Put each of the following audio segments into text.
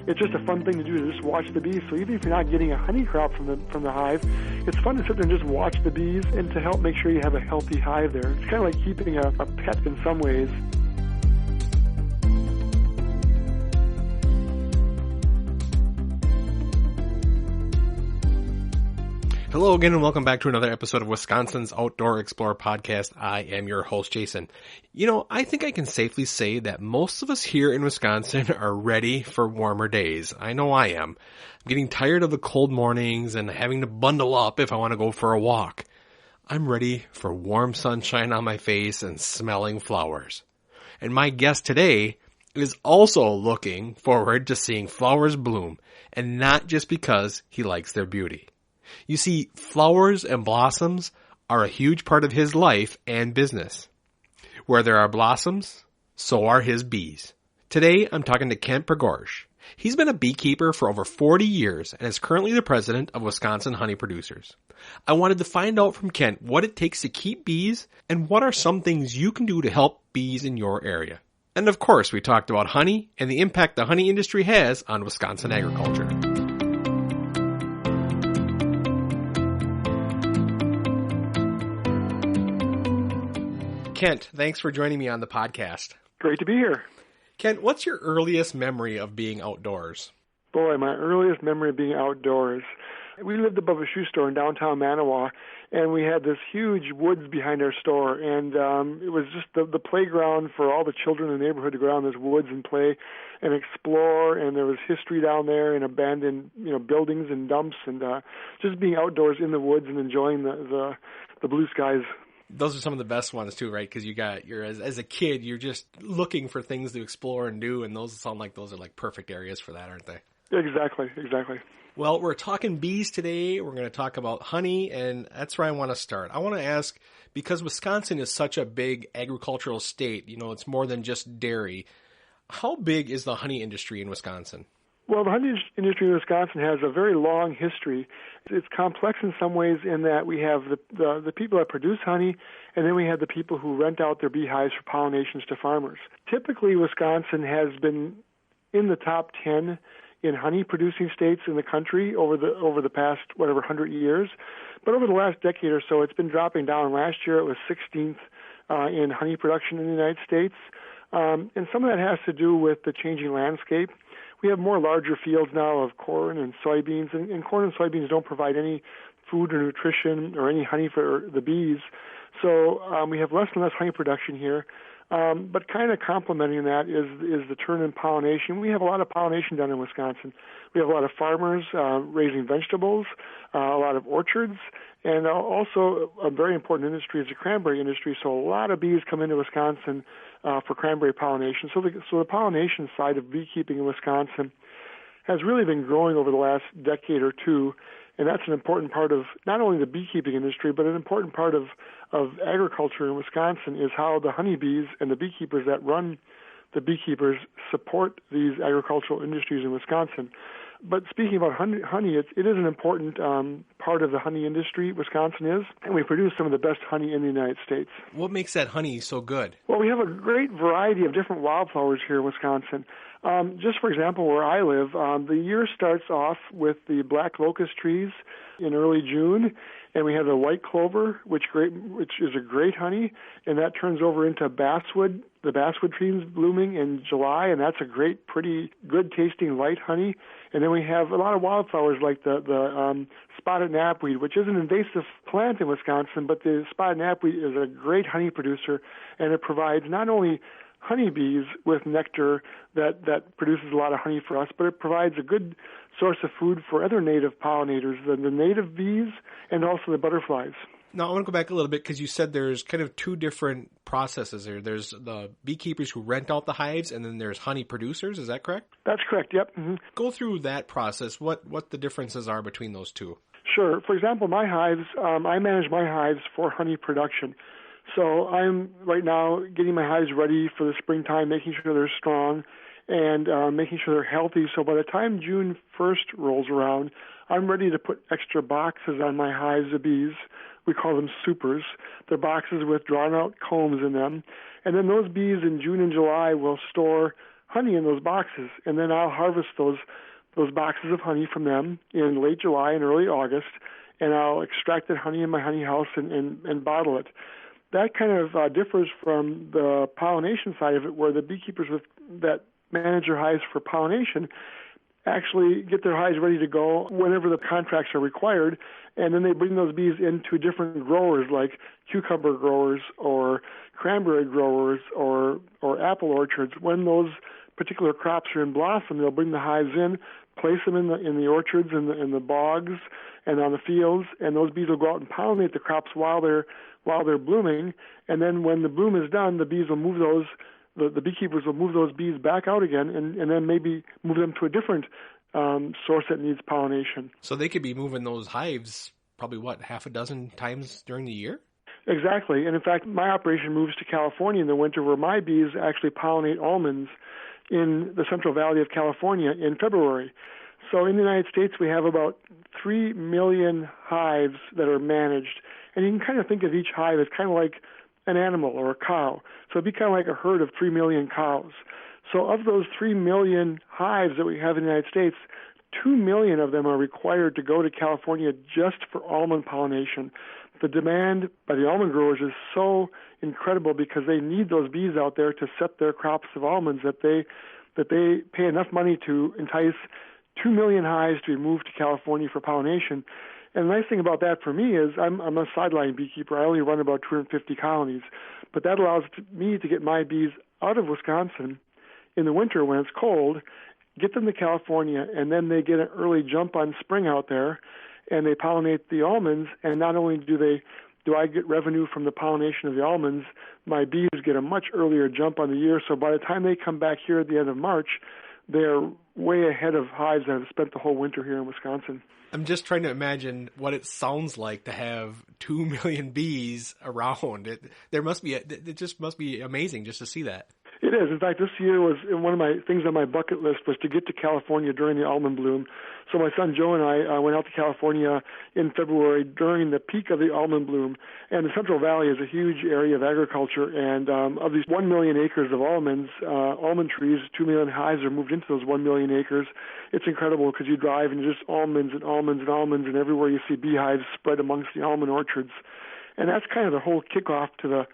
It's just a fun thing to do, to just watch the bees. So even if you're not getting a honey crop from the hive, it's fun to sit there and just watch the bees and to help make sure you have a healthy hive there. It's kind of like keeping a pet in some ways. Hello again and welcome back to another episode of Wisconsin's Outdoor Explorer podcast. I am your host, Jason. You know, I think I can safely say that most of us here in Wisconsin are ready for warmer days. I know I am. I'm getting tired of the cold mornings and having to bundle up if I want to go for a walk. I'm ready for warm sunshine on my face and smelling flowers. And my guest today is also looking forward to seeing flowers bloom, and not just because he likes their beauty. You see, flowers and blossoms are a huge part of his life and business. Where there are blossoms, so are his bees. Today, I'm talking to Kent Pegorsch. He's been a beekeeper for over 40 years and is currently the president of Wisconsin Honey Producers. I wanted to find out from Kent what it takes to keep bees and what are some things you can do to help bees in your area. And of course, we talked about honey and the impact the honey industry has on Wisconsin agriculture. Kent, thanks for joining me on the podcast. Great to be here. Kent, what's your earliest memory of being outdoors? Boy, my earliest memory of being outdoors. We lived above a shoe store in downtown Manawa, and we had this huge woods behind our store, and it was just the playground for all the children in the neighborhood to go out in this woods and play and explore, and there was history down there and abandoned buildings and dumps, and just being outdoors in the woods and enjoying the blue skies. Those are some of the best ones too, right? Because you're as a kid, you're just looking for things to explore and do, and those sound like those are like perfect areas for that, aren't they? Exactly. Well, we're talking bees today. We're going to talk about honey, and that's where I want to start. I want to ask, because Wisconsin is such a big agricultural state, it's more than just dairy. How big is the honey industry in Wisconsin? Well, the honey industry in Wisconsin has a very long history. It's complex in some ways in that we have the people that produce honey, and then we have the people who rent out their beehives for pollinations to farmers. Typically, Wisconsin has been in the top 10 in honey-producing states in the country over the past, 100 years. But over the last decade or so, it's been dropping down. Last year, it was 16th in honey production in the United States. And some of that has to do with the changing landscape. We have more larger fields now of corn and soybeans, and corn and soybeans don't provide any food or nutrition or any honey for the bees. So we have less and less honey production here. But kind of complementing that is the turn in pollination. We have a lot of pollination done in Wisconsin. We have a lot of farmers raising vegetables, a lot of orchards, and also a very important industry is the cranberry industry. So a lot of bees come into Wisconsin for cranberry pollination. So the pollination side of beekeeping in Wisconsin has really been growing over the last decade or two, and that's an important part of not only the beekeeping industry, but an important part of agriculture in Wisconsin is how the honeybees and the beekeepers that run the beekeepers support these agricultural industries in Wisconsin. But speaking about honey, it is an important part of the honey industry, Wisconsin is, and we produce some of the best honey in the United States. What makes that honey so good? Well, we have a great variety of different wildflowers here in Wisconsin. Just for example, where I live, the year starts off with the black locust trees in early June, and we have the white clover, which is a great honey, and that turns over into basswood. The basswood trees blooming in July, and that's a great, pretty good-tasting light honey. And then we have a lot of wildflowers like the spotted knapweed, which is an invasive plant in Wisconsin, but the spotted knapweed is a great honey producer, and it provides not only honeybees with nectar that produces a lot of honey for us, but it provides a good source of food for other native pollinators, the native bees and also the butterflies. Now, I want to go back a little bit because you said there's kind of two different processes here. There's the beekeepers who rent out the hives, and then there's honey producers. Is that correct? That's correct, yep. Mm-hmm. Go through that process, what the differences are between those two. Sure. For example, my hives, I manage my hives for honey production. So I'm right now getting my hives ready for the springtime, making sure they're strong. and making sure they're healthy. So by the time June 1st rolls around, I'm ready to put extra boxes on my hives of bees. We call them supers. They're boxes with drawn-out combs in them. And then those bees in June and July will store honey in those boxes. And then I'll harvest those boxes of honey from them in late July and early August, and I'll extract that honey in my honey house and bottle it. That kind of differs from the pollination side of it, where the beekeepers that manage their hives for pollination actually get their hives ready to go whenever the contracts are required, and then they bring those bees into different growers like cucumber growers or cranberry growers or apple orchards. When those particular crops are in blossom, they'll bring the hives in, place them in the orchards and in the bogs and on the fields, and those bees will go out and pollinate the crops while they're blooming. And then when the bloom is done, the bees will move those. The beekeepers will move those bees back out again, and then maybe move them to a different source that needs pollination. So they could be moving those hives probably, half a dozen times during the year? Exactly. And in fact, my operation moves to California in the winter, where my bees actually pollinate almonds in the Central Valley of California in February. So in the United States, we have about 3 million hives that are managed. And you can kind of think of each hive as kind of like an animal or a cow. So it'd be kind of like a herd of 3 million cows. So of those 3 million hives that we have in the United States, 2 million of them are required to go to California just for almond pollination. The demand by the almond growers is so incredible because they need those bees out there to set their crops of almonds that they pay enough money to entice 2 million hives to be moved to California for pollination. And the nice thing about that for me is I'm a sideline beekeeper. I only run about 250 colonies. But that allows me to get my bees out of Wisconsin in the winter when it's cold, get them to California, and then they get an early jump on spring out there, and they pollinate the almonds. And not only do I get revenue from the pollination of the almonds, my bees get a much earlier jump on the year. So by the time they come back here at the end of March, they're way ahead of hives that have spent the whole winter here in Wisconsin. I'm just trying to imagine what it sounds like to have 2 million bees around. It just must be amazing just to see that. It is. In fact, this year was one of my things on my bucket list was to get to California during the almond bloom. So my son Joe and I went out to California in February during the peak of the almond bloom. And the Central Valley is a huge area of agriculture. And of these 1 million acres of almonds, almond trees, 2 million hives are moved into those 1 million acres. It's incredible because you drive and just almonds and almonds and almonds, and everywhere you see beehives spread amongst the almond orchards. And that's kind of the whole kickoff to the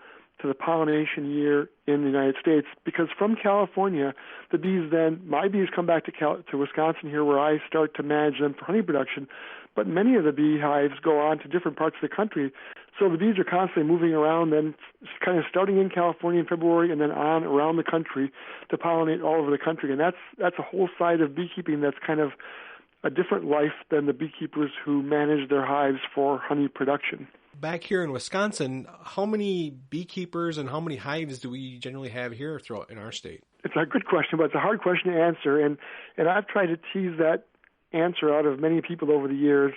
pollination year in the United States, because from California, my bees come back to Wisconsin here, where I start to manage them for honey production. But many of the beehives go on to different parts of the country. So the bees are constantly moving around, then kind of starting in California in February and then on around the country to pollinate all over the country. And that's a whole side of beekeeping that's kind of a different life than the beekeepers who manage their hives for honey production. Back here in Wisconsin, how many beekeepers and how many hives do we generally have here throughout in our state? It's a good question, but it's a hard question to answer. And I've tried to tease that answer out of many people over the years.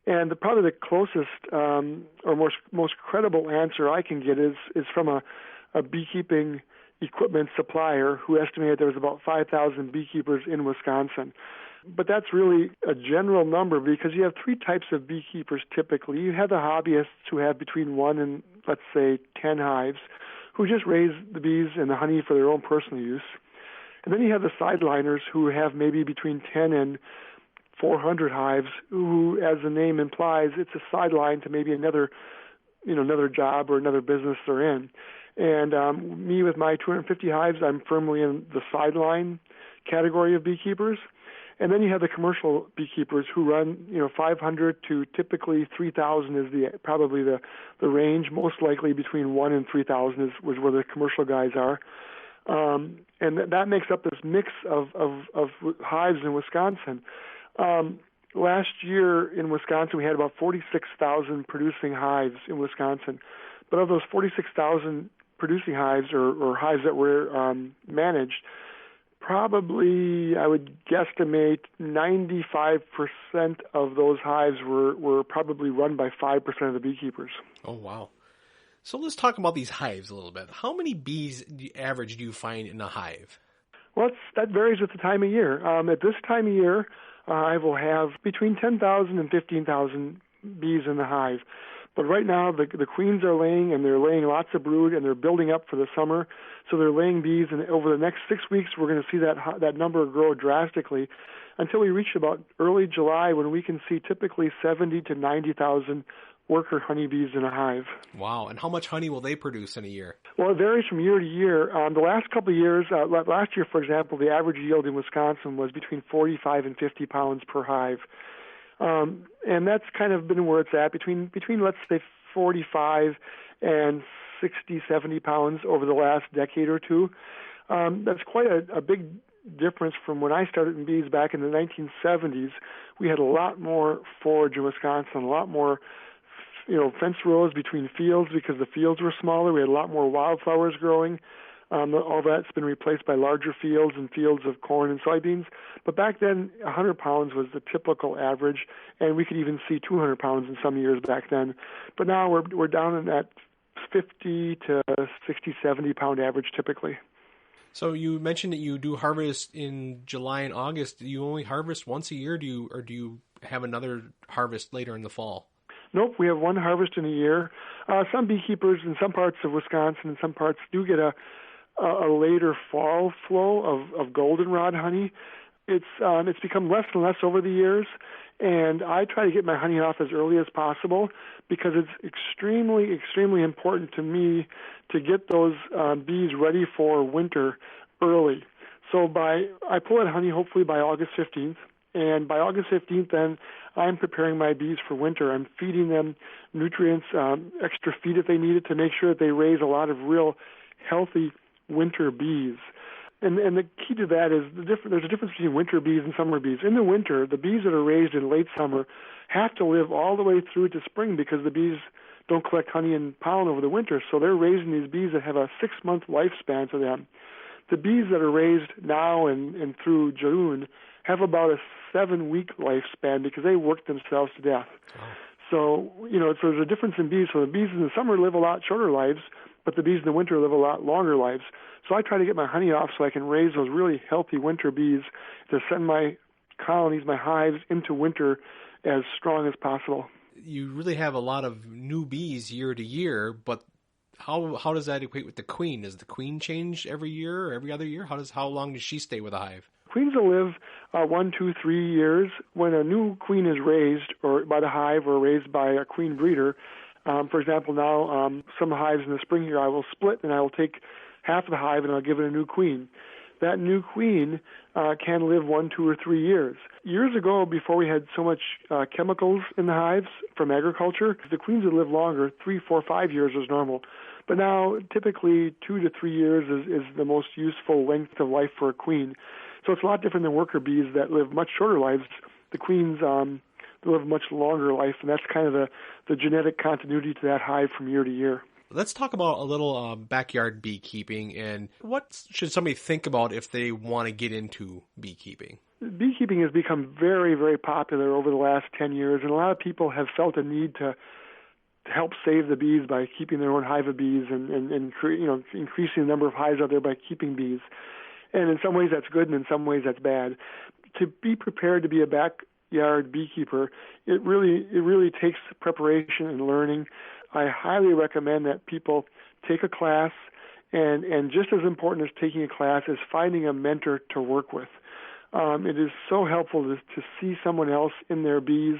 And probably the closest or most credible answer I can get is from a beekeeping equipment supplier who estimated there was about 5,000 beekeepers in Wisconsin. But that's really a general number because you have three types of beekeepers typically. You have the hobbyists who have between 1 and, let's say, 10 hives, who just raise the bees and the honey for their own personal use. And then you have the sideliners who have maybe between 10 and 400 hives, who, as the name implies, it's a sideline to maybe another job or another business they're in. And me with my 250 hives, I'm firmly in the sideline category of beekeepers. And then you have the commercial beekeepers who run, 500 to typically 3,000 is probably the range. Most likely between 1 and 3,000 is where the commercial guys are. And that makes up this mix of hives in Wisconsin. Last year in Wisconsin, we had about 46,000 producing hives in Wisconsin. But of those 46,000 producing hives or hives that were managed, probably, I would guesstimate 95% of those hives were probably run by 5% of the beekeepers. Oh, wow. So let's talk about these hives a little bit. How many bees average do you find in a hive? Well, that varies with the time of year. At this time of year, I will have between 10,000 and 15,000 bees in the hive. But right now, the queens are laying, and they're laying lots of brood, and they're building up for the summer. So they're laying bees, and over the next 6 weeks, we're going to see that number grow drastically until we reach about early July, when we can see typically 70 to 90,000 worker honeybees in a hive. Wow. And how much honey will they produce in a year? Well, it varies from year to year. The last couple of years, last year, for example, the average yield in Wisconsin was between 45 and 50 pounds per hive. And that's kind of been where it's at, between let's say, 45 and 60, 70 pounds over the last decade or two. That's quite a big difference from when I started in bees back in the 1970s. We had a lot more forage in Wisconsin, a lot more fence rows between fields because the fields were smaller. We had a lot more wildflowers growing. All that's been replaced by larger fields and fields of corn and soybeans. But back then, 100 pounds was the typical average, and we could even see 200 pounds in some years back then. But now we're down in that 50 to 60, 70 pound average typically. So you mentioned that you do harvest in July and August. Do you only harvest once a year, or do you have another harvest later in the fall? Nope, we have one harvest in a year. Some beekeepers in some parts of Wisconsin and some parts do get a later fall flow of goldenrod honey. It's become less and less over the years, and I try to get my honey off as early as possible because it's extremely, extremely important to me to get those bees ready for winter early. So I pull out honey hopefully by August 15th, and by August 15th then I'm preparing my bees for winter. I'm feeding them nutrients, extra feed if they need it, to make sure that they raise a lot of real healthy winter bees. And the key to that is there's a difference between winter bees and summer bees. In the winter, the bees that are raised in late summer have to live all the way through to spring because the bees don't collect honey and pollen over the winter. So they're raising these bees that have a 6-month lifespan to them. The bees that are raised now and through June have about a 7-week lifespan because they work themselves to death. Oh. So there's a difference in bees. So the bees in the summer live a lot shorter lives, but the bees in the winter live a lot longer lives. So I try to get my honey off so I can raise those really healthy winter bees to send my colonies, my hives, into winter as strong as possible. You really have a lot of new bees year to year, but how does that equate with the queen? Does the queen change every year or every other year? How long does she stay with a hive? Queens will live 1, 2, 3 years. When a new queen is raised or by the hive or raised by a queen breeder, for example, now some hives in the spring here I will split and I will take half of the hive and I'll give it a new queen. That new queen can live 1, 2, or 3 years. Years ago, before we had so much chemicals in the hives from agriculture, the queens would live longer. 3, 4, 5 years is normal. But now, typically, 2 to 3 years is the most useful length of life for a queen. So it's a lot different than worker bees that live much shorter lives. The queens live much longer life, and that's kind of the genetic continuity to that hive from year to year. Let's talk about a little backyard beekeeping, and what should somebody think about if they want to get into beekeeping? Beekeeping has become very, very popular over the last 10 years, and a lot of people have felt a need to help save the bees by keeping their own hive of bees and increasing the number of hives out there by keeping bees. And in some ways that's good, and in some ways that's bad. To be prepared to be a backyard beekeeper, it really takes preparation and learning. I highly recommend that people take a class, and just as important as taking a class is finding a mentor to work with. It is so helpful to see someone else in their bees,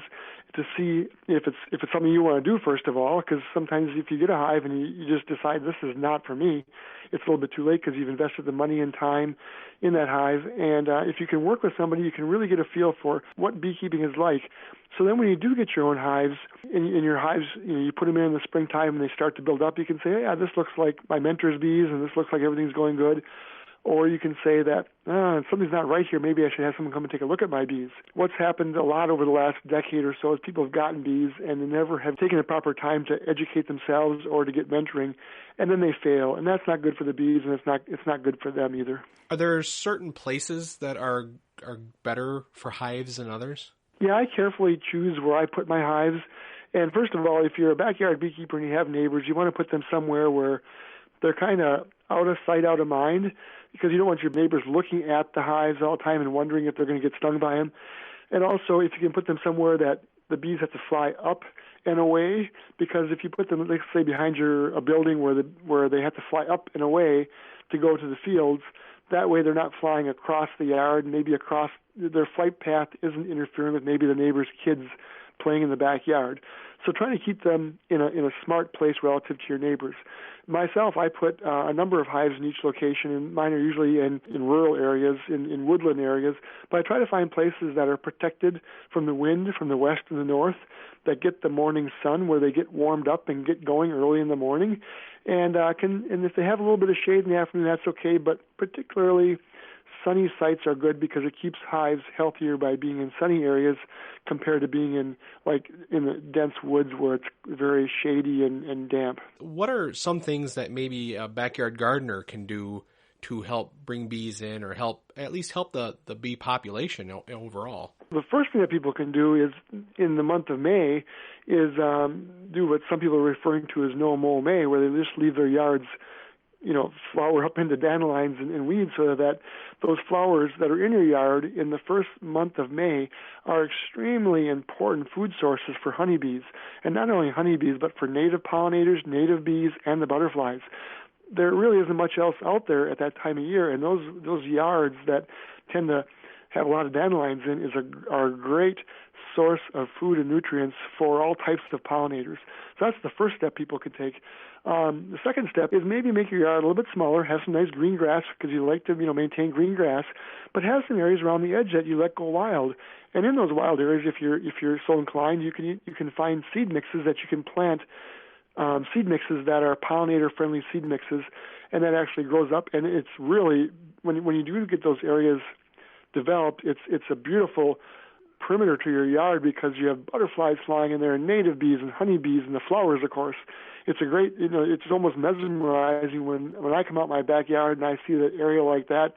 to see if it's something you want to do, first of all, because sometimes if you get a hive and you just decide this is not for me, it's a little bit too late because you've invested the money and time in that hive. And if you can work with somebody, you can really get a feel for what beekeeping is like. So then when you do get your own hives, in your hives, you put them in the springtime and they start to build up, you can say, hey, yeah, this looks like my mentor's bees and this looks like everything's going good. Or you can say that something's not right here. Maybe I should have someone come and take a look at my bees. What's happened a lot over the last decade or so is people have gotten bees and they never have taken the proper time to educate themselves or to get mentoring, and then they fail. And that's not good for the bees, and it's not good for them either. Are there certain places that are better for hives than others? Yeah, I carefully choose where I put my hives. And first of all, if you're a backyard beekeeper and you have neighbors, you want to put them somewhere where they're kind of out of sight, out of mind. because you don't want your neighbors looking at the hives all the time and wondering if they're going to get stung by them. And also, if you can put them somewhere that the bees have to fly up and away, because if you put them, let's say, behind a building where they have to fly up and away to go to the fields, that way they're not flying across the yard, maybe across their flight path isn't interfering with maybe the neighbor's kids playing in the backyard. So trying to keep them in a smart place relative to your neighbors. Myself, I put a number of hives in each location, and mine are usually in rural areas, in woodland areas. But I try to find places that are protected from the wind, from the west and the north, that get the morning sun, where they get warmed up and get going early in the morning. And if they have a little bit of shade in the afternoon, that's okay. But particularly sunny sites are good because it keeps hives healthier by being in sunny areas compared to being in the dense woods where it's very shady and damp. What are some things that maybe a backyard gardener can do to help bring bees in, or at least help the bee population overall? The first thing that people can do is, in the month of May, is do what some people are referring to as no mow May, where they just leave their yards flower up into dandelions and weeds, so that those flowers that are in your yard in the first month of May are extremely important food sources for honeybees. And not only honeybees, but for native pollinators, native bees, and the butterflies. There really isn't much else out there at that time of year, and those yards that tend to have a lot of dandelions in are a great source of food and nutrients for all types of pollinators. So that's the first step people can take. The second step is maybe make your yard a little bit smaller, have some nice green grass because you like to maintain green grass, but have some areas around the edge that you let go wild. And in those wild areas, if you're so inclined, you can find seed mixes that you can plant, seed mixes that are pollinator-friendly seed mixes, and that actually grows up. And it's really, when you do get those areas developed, it's a beautiful perimeter to your yard because you have butterflies flying in there and native bees and honeybees and the flowers, of course. It's a great, it's almost mesmerizing when I come out my backyard and I see that area like that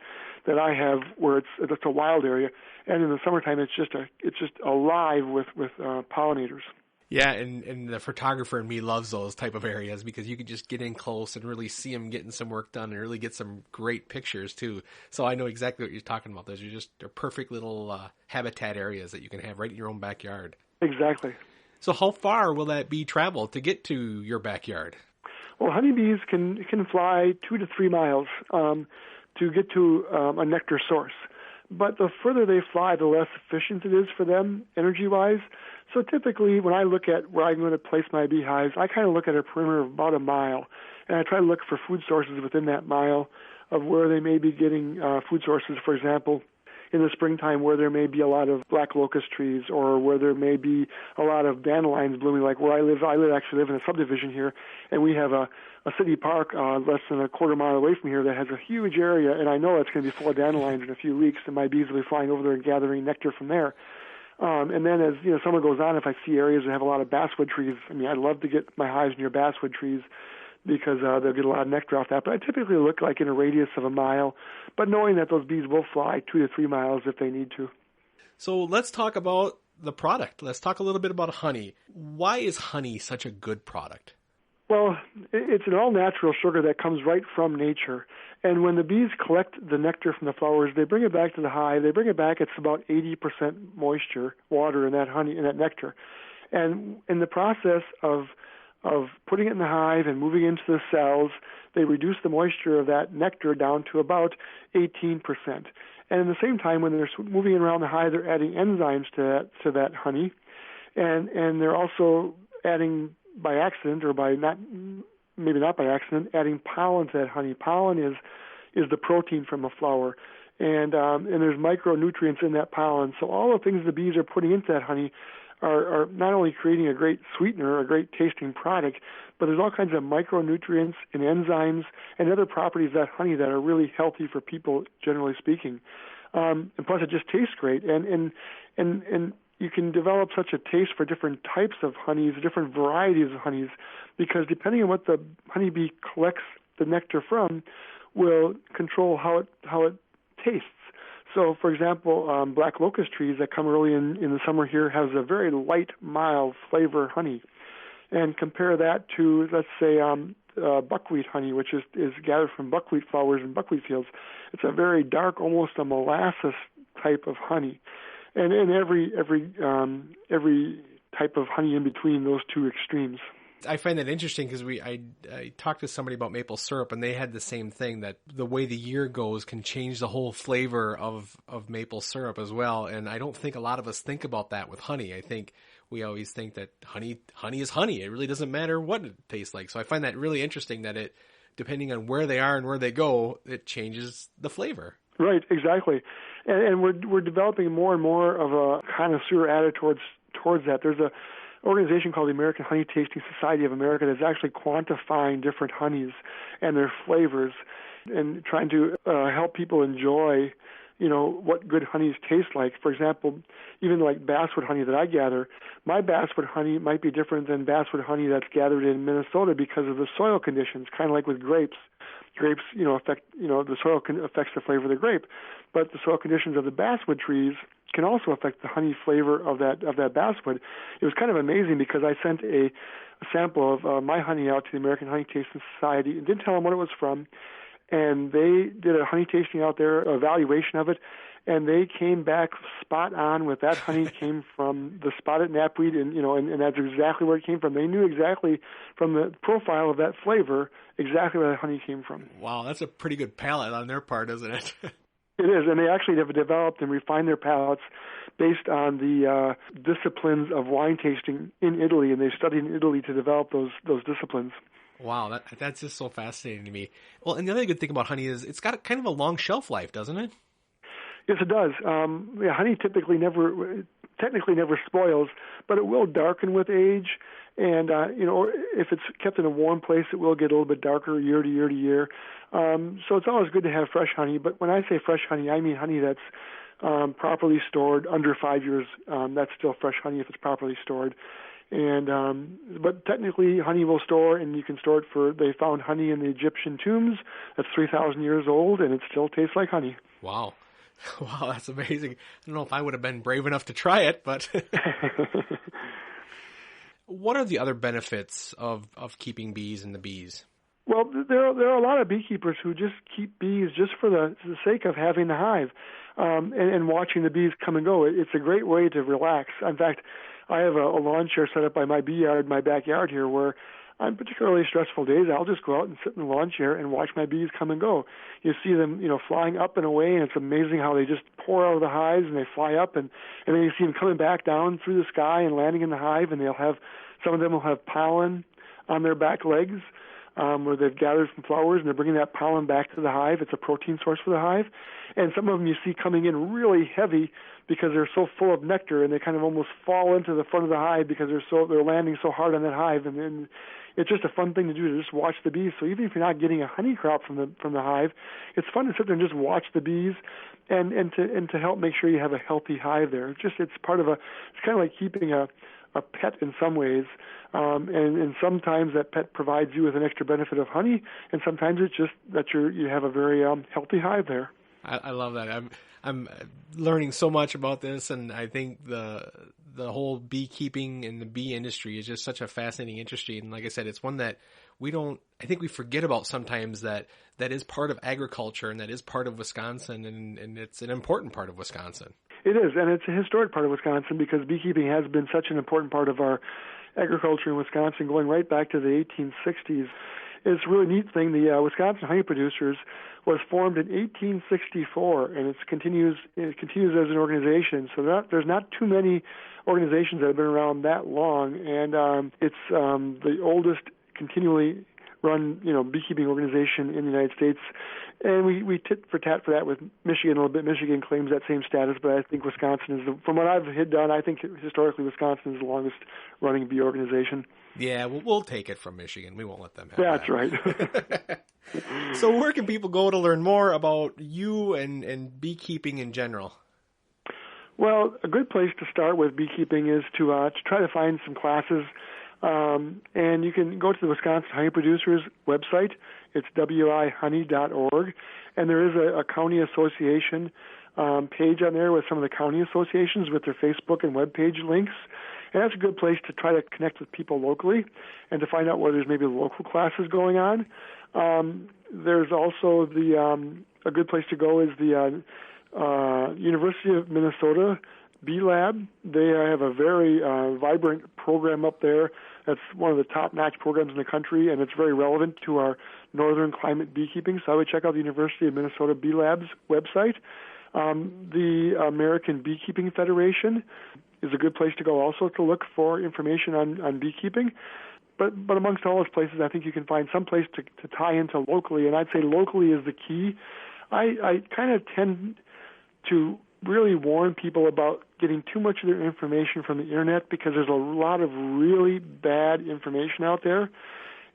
I have where it's a wild area. And in the summertime, it's just alive with pollinators. Yeah, and the photographer in me loves those type of areas because you can just get in close and really see them getting some work done and really get some great pictures too. So I know exactly what you're talking about. They're perfect little habitat areas that you can have right in your own backyard. Exactly. So how far will that bee travel to get to your backyard? Well, honeybees can fly 2 to 3 miles to get to a nectar source. But the further they fly, the less efficient it is for them energy-wise. So typically, when I look at where I'm going to place my beehives, I kind of look at a perimeter of about a mile, and I try to look for food sources within that mile of where they may be getting food sources. For example, in the springtime, where there may be a lot of black locust trees, or where there may be a lot of dandelions blooming. Like where I actually live in a subdivision here, and we have a city park less than a quarter mile away from here that has a huge area, and I know it's going to be full of dandelions in a few weeks, and my bees will be flying over there and gathering nectar from there. And then as summer goes on, if I see areas that have a lot of basswood trees, I'd love to get my hives near basswood trees because they'll get a lot of nectar off that. But I typically look like in a radius of a mile, but knowing that those bees will fly 2 to 3 miles if they need to. So let's talk about the product. Let's talk a little bit about honey. Why is honey such a good product? Well, it's an all-natural sugar that comes right from nature. And when the bees collect the nectar from the flowers, they bring it back to the hive. They bring it back, it's about 80% moisture, water in that honey, in that nectar. And in the process of putting it in the hive and moving into the cells, they reduce the moisture of that nectar down to about 18%. And at the same time, when they're moving around the hive, they're adding enzymes to that honey. And they're also adding by accident, or maybe not by accident, adding pollen to that honey. Pollen is the protein from a flower, and there's micronutrients in that pollen. So all the things the bees are putting into that honey are not only creating a great sweetener, a great tasting product, but there's all kinds of micronutrients and enzymes and other properties of that honey that are really healthy for people, generally speaking. And plus, it just tastes great, and you can develop such a taste for different types of honeys, different varieties of honeys, because depending on what the honeybee collects the nectar from will control how it tastes. So, for example, black locust trees that come early in the summer here has a very light, mild flavor honey. And compare that to, let's say, buckwheat honey, which is gathered from buckwheat flowers and buckwheat fields. It's a very dark, almost a molasses type of honey, and every type of honey in between those two extremes. I find that interesting because I talked to somebody about maple syrup, and they had the same thing, that the way the year goes can change the whole flavor of maple syrup as well. And I don't think a lot of us think about that with honey. I think we always think that honey is honey. It really doesn't matter what it tastes like. So I find that really interesting that it, depending on where they are and where they go, it changes the flavor. Right, exactly. And we're developing more and more of a connoisseur attitude towards that. There's a organization called the American Honey Tasting Society of America that's actually quantifying different honeys and their flavors and trying to help people enjoy, what good honeys taste like. For example, even like basswood honey that I gather, my basswood honey might be different than basswood honey that's gathered in Minnesota because of the soil conditions, kind of like with grapes. Grapes, affect, the soil affects the flavor of the grape, but the soil conditions of the basswood trees can also affect the honey flavor of that basswood. It was kind of amazing because I sent a sample of my honey out to the American Honey Tasting Society and didn't tell them what it was from, and they did a honey tasting out there, evaluation of it, and they came back spot on with that honey came from the spotted knapweed, and that's exactly where it came from. They knew exactly from the profile of that flavor exactly where that honey came from. Wow, that's a pretty good palate on their part, isn't it? It is, and they actually have developed and refined their palates based on the disciplines of wine tasting in Italy, and they studied in Italy to develop those disciplines. Wow, that's just so fascinating to me. Well, and the other good thing about honey is it's got kind of a long shelf life, doesn't it? Yes, it does. Honey technically never spoils, but it will darken with age. And, if it's kept in a warm place, it will get a little bit darker year to year to year. So it's always good to have fresh honey. But when I say fresh honey, I mean honey that's properly stored under 5 years. That's still fresh honey if it's properly stored. And but technically, honey will store, and you can store it they found honey in the Egyptian tombs. That's 3,000 years old, and it still tastes like honey. Wow. Wow, that's amazing. I don't know if I would have been brave enough to try it, but... What are the other benefits of keeping bees and the bees? Well, there are a lot of beekeepers who just keep bees just for the sake of having the hive and watching the bees come and go. It's a great way to relax. In fact, I have a lawn chair set up by my bee yard, my backyard here, where on particularly stressful days, I'll just go out and sit in the lawn chair and watch my bees come and go. You see them, flying up and away, and it's amazing how they just pour out of the hives and they fly up, and then you see them coming back down through the sky and landing in the hive, and some of them will have pollen on their back legs where they've gathered from flowers, and they're bringing that pollen back to the hive. It's a protein source for the hive. And some of them you see coming in really heavy because they're so full of nectar, and they kind of almost fall into the front of the hive because they're landing so hard on that hive. And then it's just a fun thing to do, to just watch the bees. So even if you're not getting a honey crop from the hive, it's fun to sit there and just watch the bees and to help make sure you have a healthy hive there. It's kind of like keeping a pet in some ways, and sometimes that pet provides you with an extra benefit of honey, and sometimes it's just that you have a very healthy hive there. I love that. I'm learning so much about this, and I think the whole beekeeping and the bee industry is just such a fascinating industry. And like I said, it's one that I think we forget about sometimes, that is part of agriculture and that is part of Wisconsin, and it's an important part of Wisconsin. It is, and it's a historic part of Wisconsin because beekeeping has been such an important part of our agriculture in Wisconsin going right back to the 1860s. It's a really neat thing. The Wisconsin Honey Producers was formed in 1864, and it continues as an organization. So there's not too many organizations that have been around that long, and it's the oldest continually run, beekeeping organization in the United States. And we tit for tat for that with Michigan a little bit. Michigan claims that same status, but I think Wisconsin is, from what I've done, I think historically Wisconsin is the longest running bee organization. Yeah, we'll take it from Michigan. We won't let them have That's that. Right. So where can people go to learn more about you and beekeeping in general? Well, a good place to start with beekeeping is to try to find some classes. And you can go to the Wisconsin Honey Producers website. It's wihoney.org. And there is a county association page on there with some of the county associations with their Facebook and web page links. And that's a good place to try to connect with people locally and to find out where there's maybe local classes going on. There's also a good place to go is the University of Minnesota Bee Lab. They have a very vibrant program up there. That's one of the top-notch programs in the country, and it's very relevant to our northern climate beekeeping. So I would check out the University of Minnesota Bee Lab's website. The American Beekeeping Federation is a good place to go also to look for information on beekeeping. But amongst all those places, I think you can find some place to tie into locally, and I'd say locally is the key. I kind of tend to really warn people about getting too much of their information from the internet because there's a lot of really bad information out there,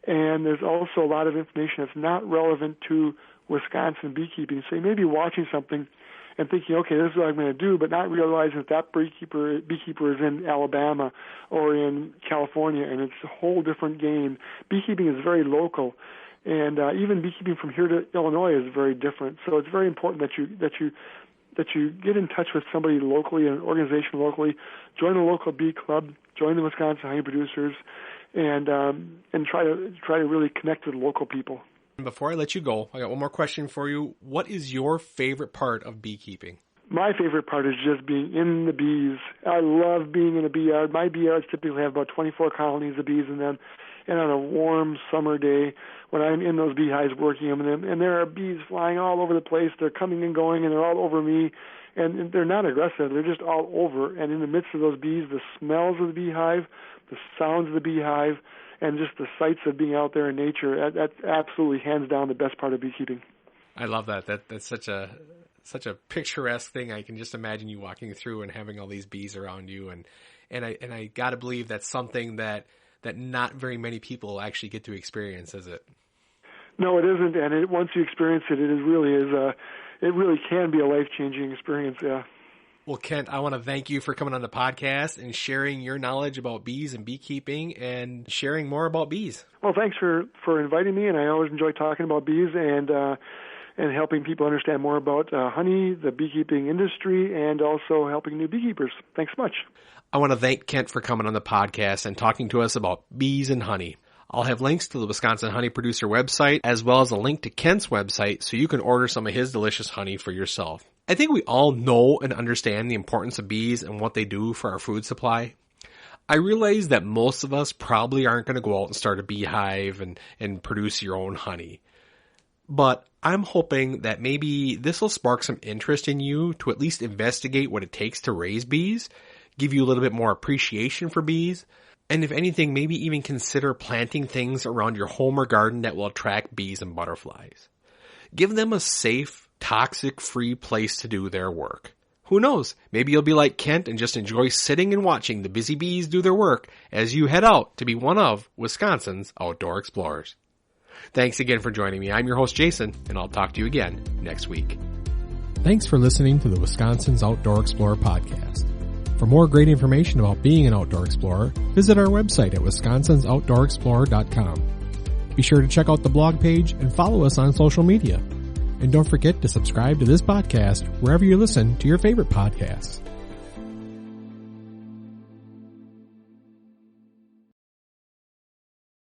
and there's also a lot of information that's not relevant to Wisconsin beekeeping. So you may be watching something and thinking, okay, this is what I'm going to do, but not realizing that beekeeper is in Alabama or in California, and it's a whole different game. Beekeeping is very local, and even beekeeping from here to Illinois is very different. So it's very important that you get in touch with somebody locally, an organization locally, join a local bee club, join the Wisconsin Honey Producers, and try to really connect with local people. Before I let you go, I got one more question for you. What is your favorite part of beekeeping? My favorite part is just being in the bees. I love being in a bee yard. My bee yards typically have about 24 colonies of bees in them. And on a warm summer day, when I'm in those beehives working them, and there are bees flying all over the place, they're coming and going, and they're all over me, and they're not aggressive. They're just all over. And in the midst of those bees, the smells of the beehive, the sounds of the beehive, and just the sights of being out there in nature, that's absolutely hands down the best part of beekeeping. I love that. That's such a picturesque thing. I can just imagine you walking through and having all these bees around you, and I got to believe that's something that not very many people actually get to experience, is it? No, it isn't. And once you experience it, it really can be a life-changing experience. Yeah. Well, Kent, I want to thank you for coming on the podcast and sharing your knowledge about bees and beekeeping and sharing more about bees. Well, thanks for inviting me, and I always enjoy talking about bees and helping people understand more about honey, the beekeeping industry, and also helping new beekeepers. Thanks so much. I want to thank Kent for coming on the podcast and talking to us about bees and honey. I'll have links to the Wisconsin Honey Producer website as well as a link to Kent's website so you can order some of his delicious honey for yourself. I think we all know and understand the importance of bees and what they do for our food supply. I realize that most of us probably aren't going to go out and start a beehive and produce your own honey. But I'm hoping that maybe this will spark some interest in you to at least investigate what it takes to raise bees, give you a little bit more appreciation for bees, and if anything, maybe even consider planting things around your home or garden that will attract bees and butterflies. Give them a safe, toxic-free place to do their work. Who knows? Maybe you'll be like Kent and just enjoy sitting and watching the busy bees do their work as you head out to be one of Wisconsin's outdoor explorers. Thanks again for joining me. I'm your host, Jason, and I'll talk to you again next week. Thanks for listening to the Wisconsin's Outdoor Explorer podcast. For more great information about being an outdoor explorer, visit our website at wisconsinsoutdoorexplorer.com. Be sure to check out the blog page and follow us on social media. And don't forget to subscribe to this podcast wherever you listen to your favorite podcasts.